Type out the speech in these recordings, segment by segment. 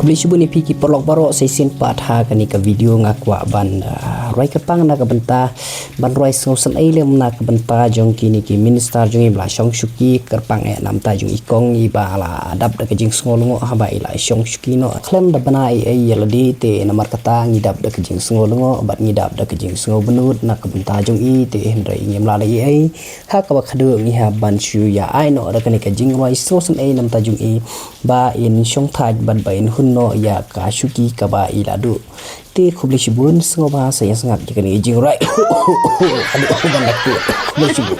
Kubli shubu ni piki polok baro sesin patha kani ka video ngakwa ban roi kepang na ka benta ban roi sngosan ailem na ka benta jong kini ki minister jong ibla shong shuki kerpang nam ta jong ikong iba la dap da kajing sngolungo haba ila shong shuki no klem da bana ai yeladi te namar kata ngidap da kajing sngolungo bat ngidap da kajing sngo benut na ka benta jong i te hendrai ngem la ai ha ka ba khadu ngi ha ban shu ya ai no da kani kajing roi sngosan ai nam ta jong i ba in shong thaj ban ba in hun no ya ka shuki ka ba iladu te kubli shibun sengo bahasa yang sangat jika ni jing rai aduh banyak tu kubli shibun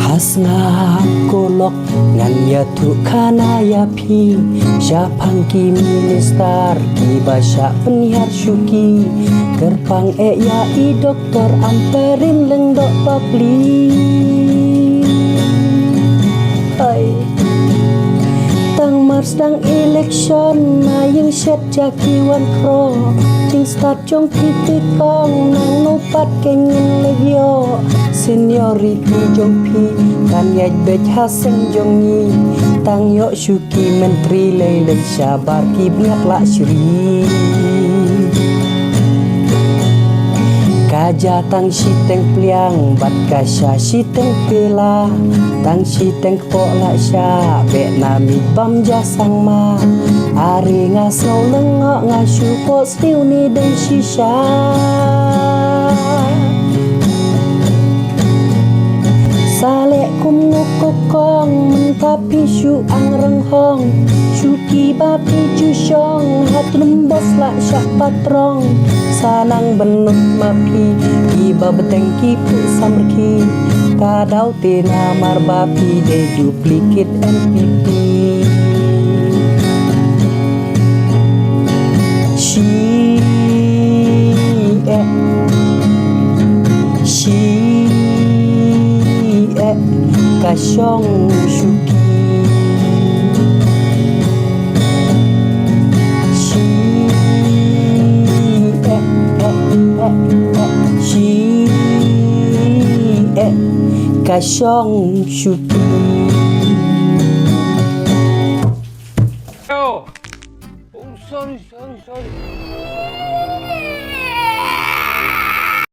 hasna kolok ngan ya tu kana ya pi syapang ki minister ki basya penihar shuki kerpang ya i doktor amperin leng dok papli tang mars dang election na yung shet jaki wan kro ting start jong piti kong nang nupat kenyin legyo seniority jong pi kan yaj bej hasen jong ni tang yo shuki menteri lelek syabar ki biak lak syuri kaja tang siteng pliang bat kasya siteng pela tang siteng pola sya be nami bam jasang ma ari ngasau lengok ngasu po stiu ni den shisha salek kum ngukukong mentapi syu ang renghong syuki bapi jusyong hatlum bos lak syak patrong sanang benut mapi iba betengki pu samrki kadau tina marbapi de duplicate NPP kasyong syuki kasyong syuki sorry